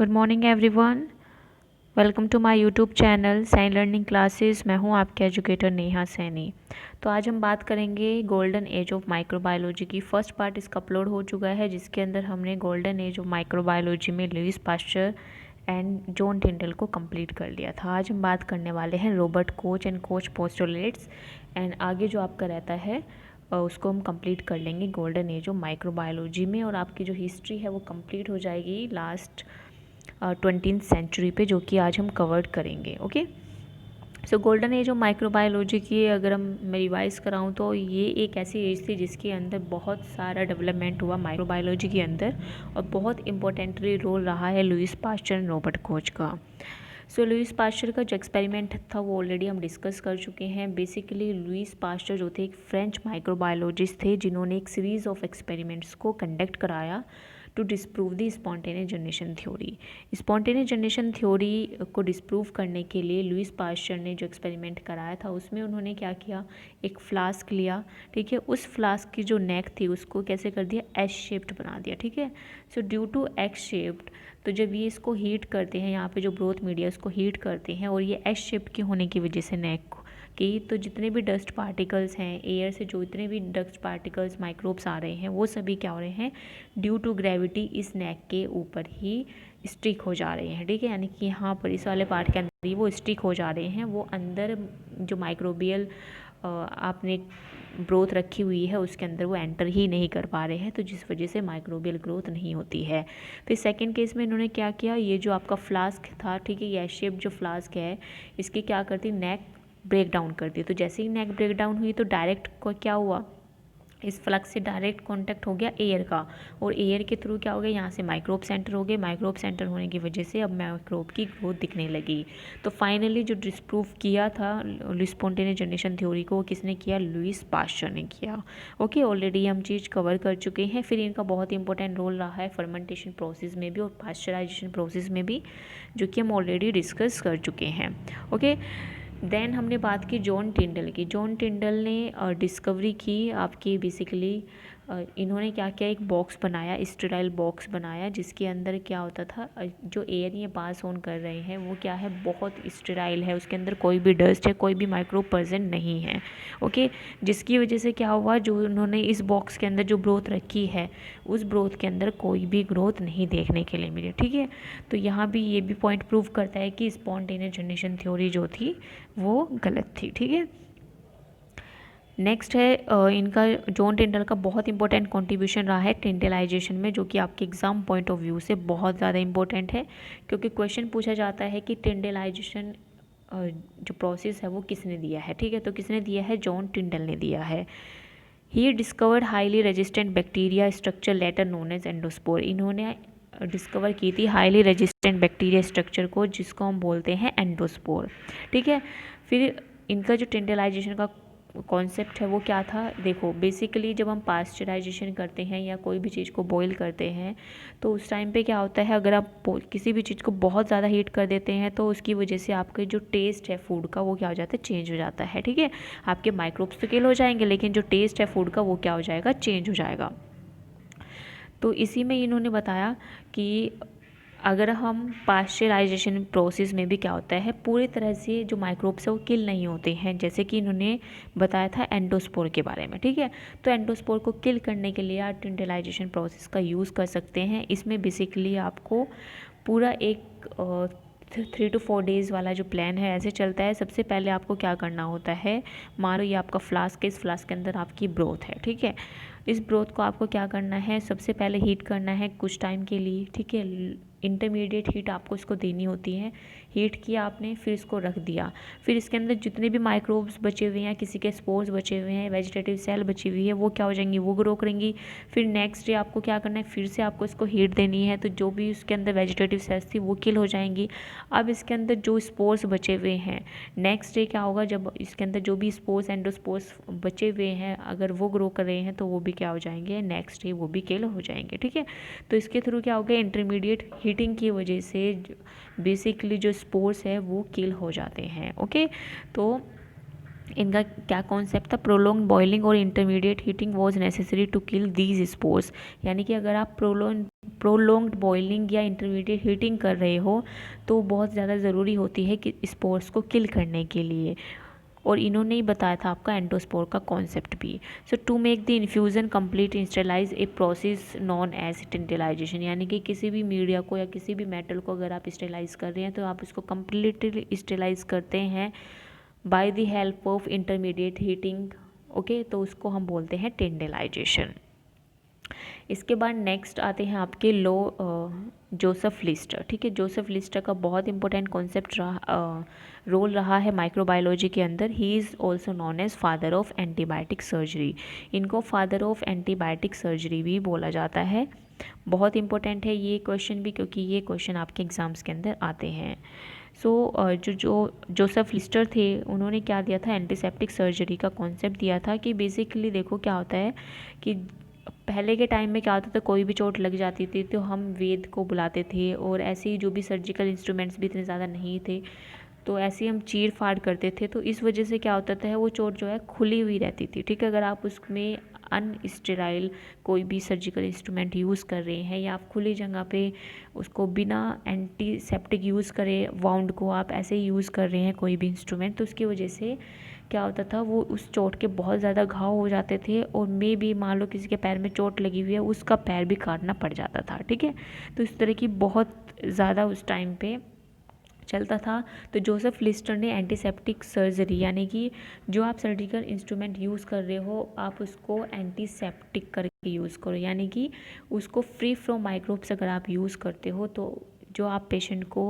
Good morning everyone. Welcome to my YouTube channel sign learning classes. मैं हूं आपके educator Neha Saini. तो आज हम बात करेंगे गोल्डन एज ऑफ माइक्रोबायोलॉजी की। फर्स्ट पार्ट इसका अपलोड हो चुका है, जिसके अंदर हमने गोल्डन एज ऑफ माइक्रोबायोलॉजी में लुईस पास्चर एंड जॉन टिंडल को कंप्लीट कर लिया था। आज हम बात करने वाले हैं Robert Koch and coach postulates, and आगे जो आपका रहता है उसको हम कंप्लीट कर लेंगे गोल्डन एज ऑफ माइक्रोबायोलॉजी में, और आपकी जो हिस्ट्री है वो कंप्लीट हो जाएगी लास्ट 20th सेंचुरी पे, जो कि आज हम कवर करेंगे। Okay, so golden age of microbiology की अगर मैं रिवाइज़ कराऊँ तो ये एक ऐसी एज थी जिसके अंदर बहुत सारा डेवलपमेंट हुआ माइक्रोबायोलॉजी के अंदर, और बहुत इंपॉर्टेंटली रोल रहा है Lewis pasture and Robert Koch का। सो लुईस पास्चर का जो एक्सपेरिमेंट था वो ऑलरेडी हम डिस्कस कर चुके हैं। बेसिकली लुईस पास्चर जो थे एक फ्रेंच माइक्रोबायोलॉजिस्ट थे, जिन्होंने एक सीरीज़ ऑफ एक्सपेरिमेंट्स को कंडक्ट कराया to disprove the spontaneous generation theory. Spontaneous generation theory को डिस्प्रूव करने के लिए लुईस पास्चर ने जो एक्सपेरिमेंट कराया था उसमें उन्होंने क्या किया, एक फ्लास्क लिया, ठीक है। उस फ्लास्क की जो नेक थी उसको कैसे कर दिया, एस शेप्ड बना दिया, ठीक है। So due to X shaped, तो जब ये इसको हीट करते हैं, यहाँ पे जो ब्रोथ मीडिया इसको हीट करते हैं, और ये एस शेप के होने की वजह से नेक की, तो जितने भी डस्ट पार्टिकल्स हैं एयर से, जो इतने भी डस्ट पार्टिकल्स माइक्रोब्स आ रहे हैं, वो सभी क्या हो रहे हैं, ड्यू टू ग्रेविटी इस नेक के ऊपर ही स्टिक हो जा रहे हैं, ठीक है। यानी कि यहाँ पर इस वाले पार्ट के अंदर ही वो स्टिक हो जा रहे हैं, वो अंदर जो माइक्रोबियल आपने ग्रोथ रखी हुई है उसके अंदर वो एंटर ही नहीं कर पा रहे हैं, तो जिस वजह से माइक्रोबियल ग्रोथ नहीं होती है। फिर सेकंड केस में इन्होंने क्या किया, ये जो आपका फ्लास्क था, ठीक है, ये शेप जो फ्लास्क है इसकी क्या करती, नेक ब्रेक डाउन कर दी। तो जैसे ही नेक ब्रेक डाउन हुई तो डायरेक्ट को क्या हुआ, इस फ्लक्स से डायरेक्ट कांटेक्ट हो गया एयर का, और एयर के थ्रू क्या हो गया, यहाँ से माइक्रोब सेंटर हो गए। माइक्रोब सेंटर होने की वजह से अब माइक्रोब की ग्रोथ दिखने लगी। तो फाइनली जो डिस्प्रूव किया था स्पॉन्टेनियस जनरेशन थ्योरी को, किसने किया, लुईस पास्चर ने किया। ओके, ऑलरेडी हम चीज़ कवर कर चुके हैं। फिर इनका बहुत इंपॉर्टेंट रोल रहा है फर्मेंटेशन प्रोसेस में भी और पास्चराइजेशन प्रोसेस में भी, जो कि हम ऑलरेडी डिस्कस कर चुके हैं। ओके, देन हमने बात की जॉन टिंडल की। जॉन टिंडल ने डिस्कवरी की आपकी, बेसिकली इन्होंने क्या किया, एक बॉक्स बनाया, स्टेराइल बॉक्स बनाया, जिसके अंदर क्या होता था, जो एयर ये पास ऑन कर रहे हैं वो क्या है, बहुत स्टेराइल है, उसके अंदर कोई भी डस्ट है, कोई भी माइक्रोब प्रेजेंट नहीं है। ओके, जिसकी वजह से क्या हुआ, जो उन्होंने इस बॉक्स के अंदर जो ग्रोथ रखी है उस ग्रोथ के अंदर कोई भी ग्रोथ नहीं देखने के लिए मिली, ठीक है। तो यहाँ भी ये भी पॉइंट प्रूव करता है कि स्पॉन्टेनियस जनरेशन थ्योरी जो थी वो गलत थी, ठीक है। नेक्स्ट है इनका जॉन टिंडल का बहुत इंपॉर्टेंट कंट्रीब्यूशन रहा है टिंडलाइजेशन में, जो कि आपके एग्जाम पॉइंट ऑफ व्यू से बहुत ज़्यादा इंपॉर्टेंट है, क्योंकि क्वेश्चन पूछा जाता है कि टिंडलाइजेशन जो प्रोसेस है वो किसने दिया है, ठीक है। तो किसने दिया है, जॉन टिंडल ने दिया है। He discovered highly resistant bacteria structure later known as endospore. इन्होंने डिस्कवर की थी हाईली रेजिस्टेंट बैक्टीरिया स्ट्रक्चर को, जिसको हम बोलते हैं एंडोस्पोर, ठीक है। फिर इनका जो टिंडलाइजेशन का कॉन्सेप्ट है वो क्या था, देखो बेसिकली जब हम पास्चराइजेशन करते हैं या कोई भी चीज़ को बॉईल करते हैं, तो उस टाइम पे क्या होता है, अगर आप किसी भी चीज़ को बहुत ज़्यादा हीट कर देते हैं तो उसकी वजह से आपका जो टेस्ट है फूड का वो क्या हो जाता है, चेंज हो जाता है, ठीक है। आपके माइक्रोब्स तो किल हो जाएंगे, लेकिन जो टेस्ट है फूड का वो क्या हो जाएगा, चेंज हो जाएगा। तो इसी में इन्होंने बताया कि अगर हम पास्चराइजेशन प्रोसेस में भी क्या होता है, पूरी तरह से जो माइक्रोब्स है वो किल नहीं होते हैं, जैसे कि इन्होंने बताया था एंडोस्पोर के बारे में, ठीक है। तो एंडोस्पोर को किल करने के लिए आप टिंडलाइजेशन प्रोसेस का यूज़ कर सकते हैं। इसमें बेसिकली आपको पूरा एक 3 to 4 डेज़ वाला जो प्लान है ऐसे चलता है। सबसे पहले आपको क्या करना होता है, मान लो ये आपका फ्लास्क है, इस फ्लास्क के अंदर आपकी ब्रोथ है, ठीक है। इस ब्रोथ को आपको क्या करना है, सबसे पहले हीट करना है कुछ टाइम के लिए, ठीक है। इंटरमीडिएट हीट आपको इसको देनी होती है। हीट किया आपने, फिर इसको रख दिया, फिर इसके अंदर जितने भी माइक्रोब्स बचे हुए हैं, किसी के स्पोर्स बचे हुए हैं, वेजिटेटिव सेल बची हुई है, वो क्या हो जाएंगी, वो ग्रो करेंगी। फिर नेक्स्ट डे आपको क्या करना है, फिर से आपको इसको हीट देनी है, तो जो भी उसके अंदर वेजिटेटिव सेल्स थी वो किल हो जाएंगी। अब इसके अंदर जो स्पोर्स बचे हुए हैं, नेक्स्ट डे क्या होगा, जब इसके अंदर जो भी स्पोर्स एंडोस्पोर्स बचे हुए हैं अगर वो ग्रो कर रहे हैं तो वो भी क्या हो जाएंगे, नेक्स्ट डे वो भी किल हो जाएंगे, ठीक है। तो इसके थ्रू क्या होगा, इंटरमीडिएट हीटिंग की वजह से बेसिकली जो स्पोर्स है वो किल हो जाते हैं। ओके, तो इनका क्या कॉन्सेप्ट था, प्रोलोंग बॉइलिंग और intermediate heating was necessary to kill these spores. यानी कि अगर आप प्रोलोंग्ड बॉइलिंग या इंटरमीडिएट हीटिंग कर रहे हो तो बहुत ज़्यादा ज़रूरी होती है कि स्पोर्स को किल करने के लिए। और इन्होंने ही बताया था आपका एंडोस्पोर का कॉन्सेप्ट भी। So to make the infusion complete sterilize a process known as tyndallization, यानी कि किसी भी मीडिया को या किसी भी मेटल को अगर आप स्टेलाइज कर रहे हैं तो आप इसको कम्प्लीटली स्टेलाइज करते हैं by the help of intermediate heating. Okay, तो उसको हम बोलते हैं टेंडलाइजेशन। इसके बाद नेक्स्ट आते हैं आपके जोसेफ लिस्टर। ठीक है, जोसेफ लिस्टर का बहुत इंपॉर्टेंट कॉन्सेप्ट रोल रहा है माइक्रोबायोलॉजी के अंदर। He is also known as father of antibiotic surgery. इनको फादर ऑफ एंटीबायोटिक सर्जरी भी बोला जाता है। बहुत इंपॉर्टेंट है ये क्वेश्चन भी, क्योंकि ये क्वेश्चन आपके एग्जाम्स के अंदर आते हैं। जो जोसेफ लिस्टर थे उन्होंने क्या दिया था, एंटीसेप्टिक सर्जरी का कॉन्सेप्ट दिया था। कि बेसिकली देखो क्या होता है कि पहले के टाइम में क्या होता था, कोई भी चोट लग जाती थी तो हम वेद को बुलाते थे, और ऐसे ही जो भी सर्जिकल इंस्ट्रूमेंट्स भी इतने ज़्यादा नहीं थे तो ऐसे ही हम चीर फाड़ करते थे। तो इस वजह से क्या होता था, वो चोट जो है खुली हुई रहती थी। ठीक है, अगर आप उसमें अनस्टेराइल कोई भी सर्जिकल इंस्ट्रूमेंट यूज़ कर रहे हैं या आप खुली जगह पे उसको बिना एंटीसेप्टिक यूज़ करे वाउंड को आप ऐसे ही यूज़ कर रहे हैं कोई भी इंस्ट्रूमेंट, तो उसकी वजह से क्या होता था, वो उस चोट के बहुत ज़्यादा घाव हो जाते थे। और मे भी मान लो किसी के पैर में चोट लगी हुई है, उसका पैर भी काटना पड़ जाता था। ठीक है, तो इस तरह की बहुत ज़्यादा उस टाइम पे चलता था। तो जोसेफ लिस्टर ने एंटीसेप्टिक सर्जरी, यानी कि जो आप सर्जिकल इंस्ट्रूमेंट यूज़ कर रहे हो आप उसको एंटीसेप्टिक करके यूज़ करो, यानी कि उसको फ्री फ्रॉम माइक्रोब्स अगर आप यूज़ करते हो तो जो आप पेशेंट को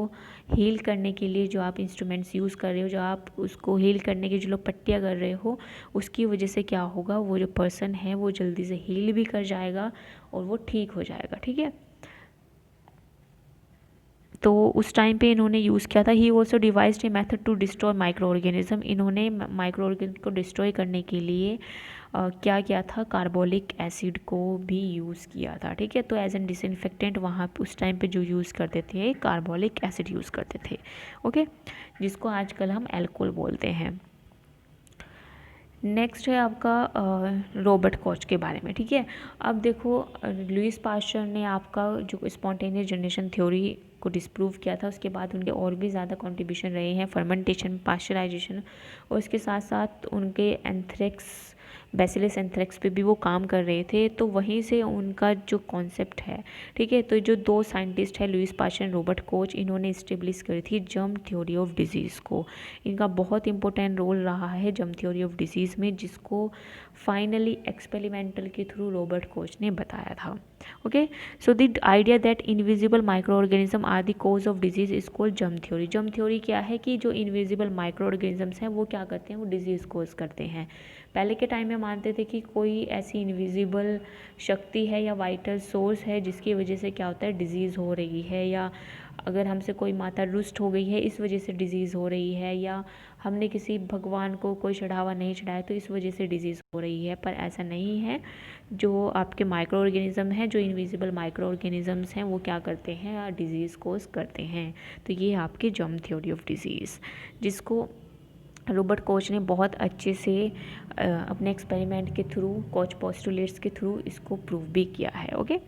हील करने के लिए जो आप इंस्ट्रूमेंट्स यूज़ कर रहे हो, जो आप उसको हील करने की जो लोग पट्टियाँ कर रहे हो, उसकी वजह से क्या होगा, वो जो पर्सन है वो जल्दी से हील भी कर जाएगा और वो ठीक हो जाएगा। ठीक है, तो उस टाइम पे इन्होंने यूज़ किया था। He also devised a method to destroy micro organism. इन्होंने माइक्रो ऑर्गेनिज्म को डिस्ट्रॉय करने के लिए क्या किया था, कार्बोलिक एसिड को भी यूज़ किया था। ठीक है, तो एज एन डिसइंफेक्टेंट वहाँ उस टाइम पे जो यूज़ करते थे कार्बोलिक एसिड यूज़ करते थे। ओके, जिसको आजकल हम एल्कोहल बोलते हैं। नेक्स्ट है आपका रॉबर्ट कॉच के बारे में। ठीक है, अब देखो लुइस पास्चर ने आपका जो स्पॉन्टेनियस जनरेशन थ्योरी को डिस्प्रूव किया था, उसके बाद उनके और भी ज़्यादा कंट्रीब्यूशन रहे हैं फर्मेंटेशन, पास्चराइजेशन, और इसके साथ साथ उनके एंथ्रेक्स, बैसिलस एंथ्रेक्स पे भी वो काम कर रहे थे। तो वहीं से उनका जो कॉन्सेप्ट है, ठीक है, तो जो दो साइंटिस्ट है लुइस पास्चर, रॉबर्ट कोच, इन्होंने इस्टेब्लिश करी थी जर्म थ्योरी ऑफ डिजीज़ को। इनका बहुत इंपॉर्टेंट रोल रहा है जर्म थ्योरी ऑफ डिजीज़ में, जिसको फाइनली एक्सपेरिमेंटल के थ्रू रॉबर्ट कोच ने बताया था। Okay, so the idea that invisible micro organism are the cause of disease is called germ theory. Germ theory क्या है कि जो इनविजिबल माइक्रो ऑर्गेनिजम्स हैं वो क्या करते हैं, वो डिजीज़ कोज करते हैं। पहले के टाइम में मानते थे कि कोई ऐसी इनविजिबल शक्ति है या वाइटल सोर्स है जिसकी वजह से क्या होता है, डिजीज़ हो रही है, या अगर हमसे कोई माता रुष्ट हो गई है इस वजह से डिज़ीज़ हो रही है, या हमने किसी भगवान को कोई चढ़ावा नहीं चढ़ाया तो इस वजह से डिज़ीज़ हो रही है। पर ऐसा नहीं है। जो आपके माइक्रो ऑर्गेनिज़म हैं, जो इनविजिबल माइक्रो ऑर्गेनिज़म्स हैं, वो क्या करते हैं, डिज़ीज़ कोज करते हैं। तो ये आपकी जर्म थ्योरी ऑफ डिज़ीज़, जिसको रॉबर्ट कोच ने बहुत अच्छे से अपने एक्सपेरिमेंट के थ्रू, कोच पोस्टुलेट्स के थ्रू इसको प्रूव भी किया है। Okay,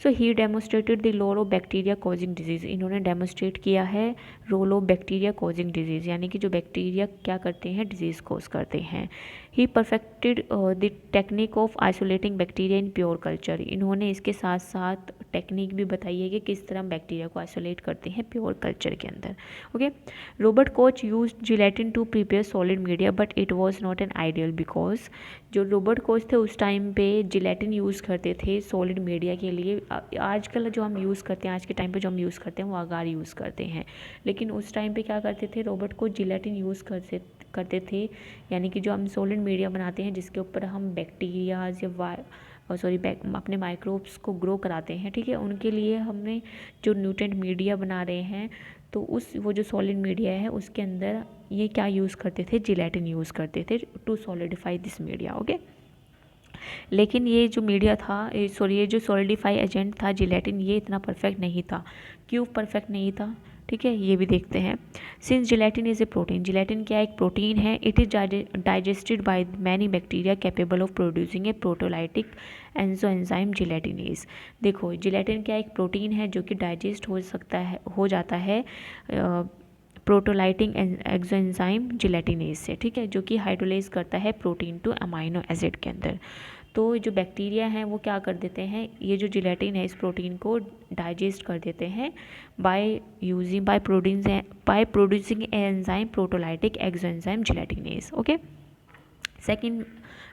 so he demonstrated the role of bacteria causing disease. इन्होंने डेमोस्ट्रेट किया है role of bacteria causing disease, यानी कि जो बैक्टीरिया क्या करते हैं, डिजीज़ कॉज करते हैं। He perfected the technique of isolating bacteria in pure culture. इन्होंने इसके साथ साथ टेक्निक भी बताई है कि किस तरह बैक्टीरिया को आइसोलेट करते हैं प्योर कल्चर के अंदर। Okay, Robert Koch use gelatin to prepare solid media but it was not an ideal, because जो रॉबर्ट कोच थे उस टाइम पे जिलेटिन यूज़ करते थे सॉलिड मीडिया के लिए। आजकल जो हम यूज़ करते हैं, आज के टाइम पे जो हम यूज़ करते हैं वो अगार यूज़ करते हैं, लेकिन उस टाइम पे क्या करते थे, रॉबर्ट कोच जिलेटिन यूज़ करते थे, यानी कि जो हम सॉलिड मीडिया बनाते हैं जिसके ऊपर हम बैक्टीरियाज या अपने माइक्रोब्स को ग्रो कराते हैं। ठीक है, उनके लिए हमने जो न्यूट्रेंट मीडिया बना रहे हैं, तो वो जो सॉलिड मीडिया है उसके अंदर ये क्या यूज़ करते थे, जिलेटिन यूज़ करते थे to solidify this media. Okay, लेकिन ये जो मीडिया था, ये जो सॉलिडिफाई एजेंट था जिलेटिन, ये इतना परफेक्ट नहीं था। क्यों परफेक्ट नहीं था, ठीक है, ये भी देखते हैं। Since gelatin is a protein, gelatin क्या एक प्रोटीन है, it is digested by many bacteria capable of producing a proteolytic enzyme gelatinase. देखो जिलेटिन क्या एक प्रोटीन है जो कि डाइजेस्ट हो सकता है, हो जाता है प्रोटोलाइटिक एंजाइम जिलेटिनेज से, ठीक है, जो कि हाइड्रोलाइज करता है प्रोटीन टू अमाइनो एसिड के अंदर। तो जो बैक्टीरिया हैं वो क्या कर देते हैं, ये जो जिलेटिन है इस प्रोटीन को डाइजेस्ट कर देते हैं by producing enzyme proteolytic exoenzyme gelatinase. Okay, second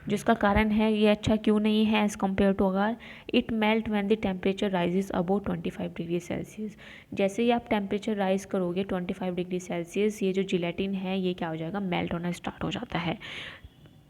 जिसका कारण है ये अच्छा क्यों नहीं है as compare to agar, it melt when the temperature rises above 25 degree Celsius. जैसे ही आप टेम्परेचर राइज करोगे 25 डिग्री सेल्सियस, ये जो जिलेटिन है ये क्या हो जाएगा, मेल्ट होना स्टार्ट हो जाता है।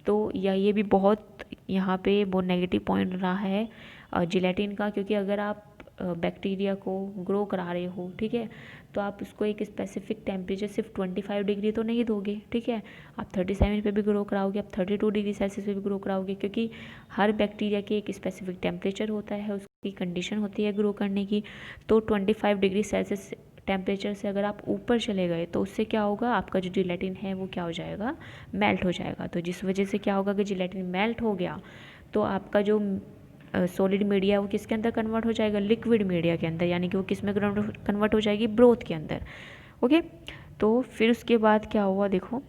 तो ये भी बहुत यहाँ पे बहुत नेगेटिव पॉइंट रहा है जिलेटिन का, क्योंकि अगर आप बैक्टीरिया को ग्रो करा रहे हो, ठीक है, तो आप उसको एक स्पेसिफिक टेम्परेचर सिर्फ 25 डिग्री तो नहीं दोगे, ठीक है, आप 37 पे भी ग्रो कराओगे, आप 32 डिग्री सेल्सियस पे भी ग्रो कराओगे, क्योंकि हर बैक्टीरिया के एक स्पेसिफिक टेम्परेचर होता है, उसकी कंडीशन होती है ग्रो करने की। तो 25 डिग्री सेल्सियस टेम्परेचर से अगर आप ऊपर चले गए तो उससे क्या होगा, आपका जो जिलेटिन है वो क्या हो जाएगा, मेल्ट हो जाएगा। तो जिस वजह से क्या होगा कि जिलेटिन मेल्ट हो गया तो आपका जो सॉलिड मीडिया वो किसके अंदर कन्वर्ट हो जाएगा, लिक्विड मीडिया के अंदर, यानी कि वो किस में कन्वर्ट हो जाएगी, ब्रोथ के अंदर। ओके, तो फिर उसके बाद क्या हुआ, देखो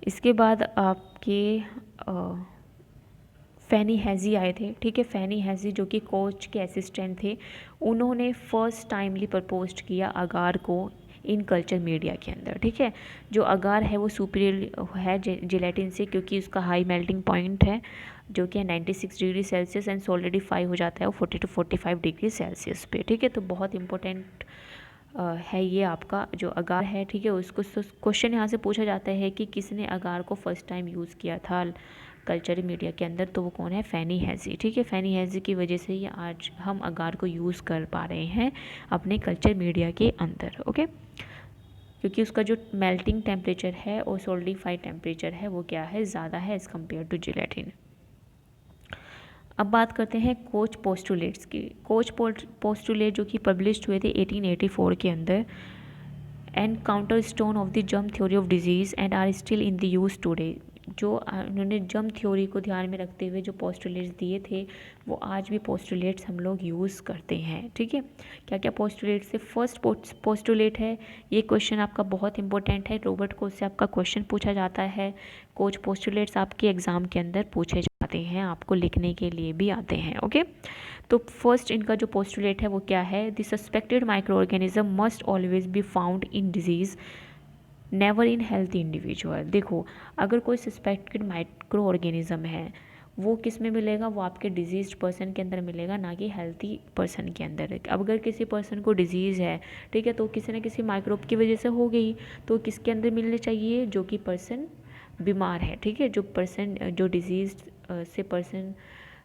इसके बाद आपके फैनी हैज़ी आए थे, ठीक है, फैनी हैज़ी जो कि कोच के असिस्टेंट थे, उन्होंने फर्स्ट टाइमली प्रपोज्ड किया अगार को इन कल्चर मीडिया के अंदर, ठीक है। जो अगार है वो सुपीरियर है जिलेटिन से, क्योंकि उसका हाई मेल्टिंग पॉइंट है जो कि 96 डिग्री सेल्सियस एंड सॉलिडिफाई हो जाता है वो 40 to 45 डिग्री सेल्सियस पे, ठीक है। तो बहुत इंपॉर्टेंट है ये आपका जो अगार है, ठीक है। उसको क्वेश्चन यहाँ से पूछा जाता है कि किसने अगार को फर्स्ट टाइम यूज़ किया था कल्चर मीडिया के अंदर, तो वो कौन है, फैनी हैज़ी, ठीक है। फैनी हैज़ी की वजह से ही आज हम अगार को यूज़ कर पा रहे हैं अपने कल्चर मीडिया के अंदर। ओके, क्योंकि उसका जो मेल्टिंग टेम्परेचर है और सॉलिडिफाइड टेम्परेचर है वो क्या है, ज़्यादा है एज़ कम्पेयर टू जिलेटिन। अब बात करते हैं कोच पोस्टुलेट्स की। कोच पोस्टुलेट जो कि पब्लिश्ड हुए थे 1884 के अंदर, and counter stone of the germ theory of disease and are still in the use today. जो उन्होंने जर्म थ्योरी को ध्यान में रखते हुए जो पोस्टुलेट्स दिए थे वो आज भी पोस्टुलेट्स हम लोग यूज़ करते हैं, ठीक है। क्या क्या पोस्टुलेट से, फर्स्ट पोस्टुलेट है, ये क्वेश्चन आपका बहुत इंपॉर्टेंट है, रॉबर्ट कोच से आपका क्वेश्चन पूछा जाता है। कोच पोस्टुलेट्स आपके एग्ज़ाम के अंदर पूछे जाते हैं, आपको लिखने के लिए भी आते हैं। ओके, तो फर्स्ट इनका जो पोस्टुलेट है वो क्या है, the suspected micro organism must always be found in disease never in healthy individual. देखो अगर कोई सस्पेक्टेड माइक्रो ऑर्गेनिज्म है वो किस में मिलेगा, वो आपके डिजीज पर्सन के अंदर मिलेगा, ना कि हेल्थी पर्सन के अंदर। अब अगर किसी पर्सन को डिजीज़ है, ठीक है, तो किसी न किसी माइक्रोब की वजह से हो गई, तो किसके अंदर मिलने चाहिए, जो कि पर्सन बीमार है, ठीक है, जो पर्सन जो डिजीज से पर्सन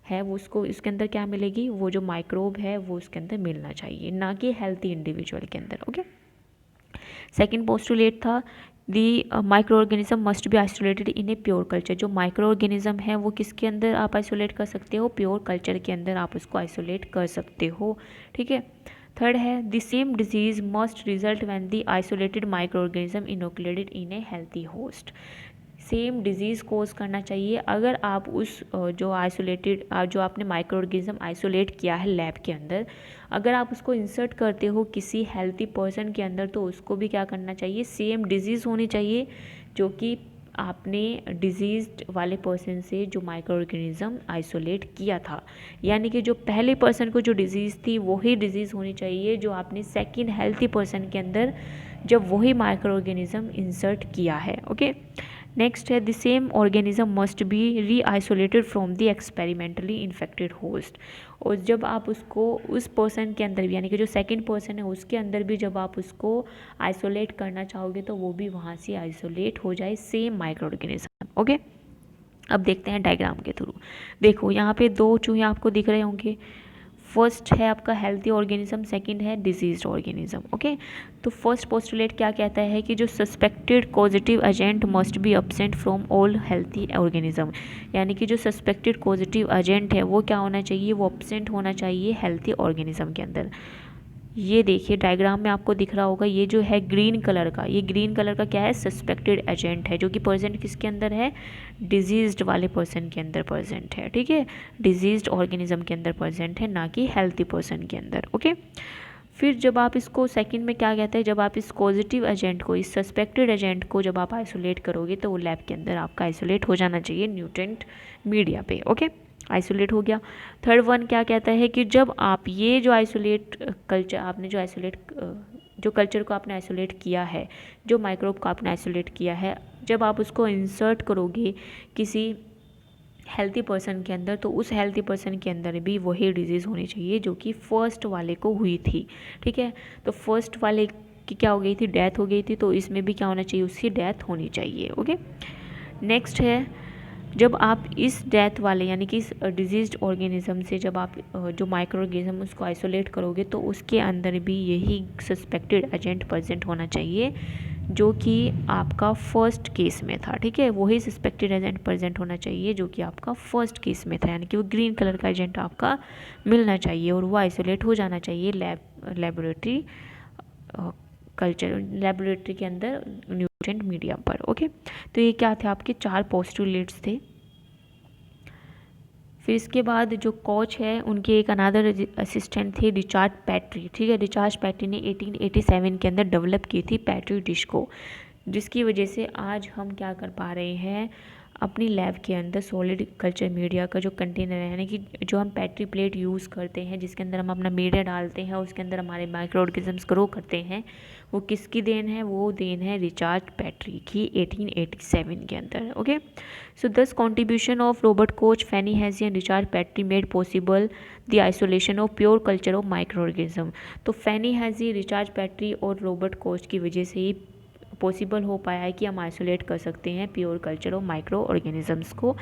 है वो उसको इसके अंदर क्या मिलेगी, वो जो माइक्रोब है वो उसके अंदर मिलना चाहिए, ना कि हेल्थी इंडिविजुअल के अंदर। ओके, सेकेंड पोस्टुलेट था दी micro organism must be isolated in a pure culture. जो माइक्रो ऑर्गेनिज्म है वो किसके अंदर आप आइसोलेट कर सकते हो, प्योर कल्चर के अंदर आप उसको आइसोलेट कर सकते हो, ठीक है। थर्ड है the same disease must result when the isolated microorganism inoculated in a healthy host. Same disease cause करना चाहिए अगर आप उस जो आइसोलेटेड जो आपने माइक्रो ऑर्गेनिज्म आइसोलेट किया है लैब के अंदर, अगर आप उसको इंसर्ट करते हो किसी हेल्थी पर्सन के अंदर, तो उसको भी क्या करना चाहिए, सेम डिजीज़ होनी चाहिए जो कि आपने डिजीज़ वाले पर्सन से जो माइक्रो ऑर्गेनिज्म आइसोलेट किया था, यानी कि जो पहले पर्सन को जो डिजीज़ थी वही डिजीज़ होनी चाहिए जो आपने सेकंड हेल्थी पर्सन के अंदर जब वही माइक्रो ऑर्गेनिज्म इंसर्ट किया है। ओके, नेक्स्ट है the same organism must be reisolated from the experimentally infected host. और जब आप उसको उस पर्सन के अंदर भी, यानी कि जो सेकंड पर्सन है उसके अंदर भी जब आप उसको आइसोलेट करना चाहोगे तो वो भी वहाँ से आइसोलेट हो जाए सेम माइक्रो ऑर्गेनिज्म। ओके, अब देखते हैं डायग्राम के थ्रू। देखो यहाँ पे दो चूहे आपको दिख रहे होंगे, फर्स्ट है आपका हेल्थी ऑर्गेनिज्म, सेकंड है डिजीज्ड ऑर्गेनिज्म। ओके, तो फर्स्ट पोस्टुलेट क्या कहता है कि जो suspected positive agent must be absent from all healthy organism, यानी कि जो सस्पेक्टेड पॉजिटिव एजेंट है वो क्या होना चाहिए, वो एब्सेंट होना चाहिए हेल्थी ऑर्गेनिज्म के अंदर। ये देखिए डायग्राम में आपको दिख रहा होगा, ये जो है ग्रीन कलर का, ये ग्रीन कलर का क्या है, सस्पेक्टेड एजेंट है, जो कि प्रेजेंट किसके अंदर है, डिजीज्ड वाले पर्सन के अंदर प्रेजेंट है, ठीक है, डिजीज्ड ऑर्गेनिज्म के अंदर प्रेजेंट है, ना कि हेल्थी पर्सन के अंदर। ओके, फिर जब आप इसको सेकंड में क्या कहते हैं, जब आप इस पॉजिटिव एजेंट को, इस सस्पेक्टेड एजेंट को जब आप आइसोलेट करोगे तो वो लैब के अंदर आपका आइसोलेट हो जाना चाहिए न्यूट्रेंट मीडिया पे। ओके, आइसोलेट हो गया। थर्ड वन क्या कहता है कि जब आप ये जो आइसोलेट कल्चर, आपने जो आइसोलेट जो कल्चर को आपने आइसोलेट किया है, जो माइक्रोब को आपने आइसोलेट किया है, जब आप उसको इंसर्ट करोगे किसी हेल्थी पर्सन के अंदर, तो उस हेल्थी पर्सन के अंदर भी वही डिजीज़ होनी चाहिए जो कि फर्स्ट वाले को हुई थी, ठीक है। तो फर्स्ट वाले की क्या हो गई थी, डेथ हो गई थी, तो इसमें भी क्या होना चाहिए, उसकी डेथ होनी चाहिए। ओके, नेक्स्ट है, जब आप इस डेथ वाले यानी कि इस डिजीज्ड ऑर्गेनिज्म से जब आप जो माइक्रो ऑर्गेनिज्म उसको आइसोलेट करोगे, तो उसके अंदर भी यही सस्पेक्टेड एजेंट प्रेजेंट होना चाहिए जो कि आपका फर्स्ट केस में था, ठीक है, वही सस्पेक्टेड एजेंट प्रेजेंट होना चाहिए जो कि आपका फर्स्ट केस में था, यानी कि वो ग्रीन कलर का एजेंट आपका मिलना चाहिए और वो आइसोलेट हो जाना चाहिए लेबोरेटरी कल्चर, लेबोरेटरी के अंदर न्यूट्रिएंट मीडियम पर। ओके, तो ये क्या थे, आपके 4 पोस्टुलेट्स थे। फिर इसके बाद जो कोच है उनके एक अनादर असिस्टेंट थे रिचार्ड पैट्री, ठीक है, रिचार्ड पैट्री ने 1887 के अंदर डेवलप की थी पैट्री डिश को, जिसकी वजह से आज हम क्या कर पा रहे हैं, अपनी लैब के अंदर सॉलिड कल्चर मीडिया का जो कंटेनर है, यानी कि जो हम पैट्री प्लेट यूज़ करते हैं जिसके अंदर हम अपना मीडिया डालते हैं, उसके अंदर हमारे माइक्रो ऑर्गेनिजम्स ग्रो करते हैं, वो किसकी देन है, वो देन है रिचार्ड पैट्री की 1887 के अंदर। Okay, so this contribution of Robert Koch, Fanny Hesse and Richard Petri made possible the isolation of pure culture of microorganism. तो फैनी हैजी, रिचार्ड पैट्री और रॉबर्ट कोच की वजह से ही पॉसिबल हो पाया है कि हम आइसोलेट कर सकते हैं pure culture of microorganisms को,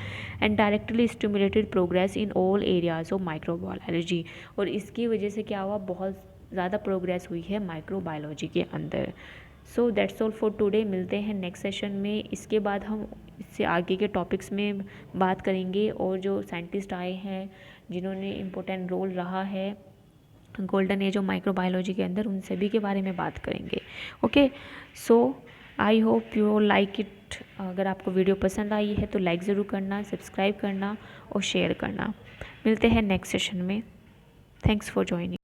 and directly stimulated progress in all areas of microbiology. और इसकी वजह से क्या हुआ, बहुत ज़्यादा प्रोग्रेस हुई है माइक्रोबायोलॉजी के अंदर। So that's all for today, मिलते हैं नेक्स्ट सेशन में। इसके बाद हम इससे आगे के टॉपिक्स में बात करेंगे और जो साइंटिस्ट आए हैं जिन्होंने इम्पोर्टेंट रोल रहा है गोल्डन एज ऑफ माइक्रोबायोलॉजी के अंदर, उन सभी के बारे में बात करेंगे। Okay, so I hope you like it. अगर आपको वीडियो पसंद आई है तो लाइक ज़रूर करना, सब्सक्राइब करना और शेयर करना। मिलते हैं नेक्स्ट सेशन में। Thanks for joining.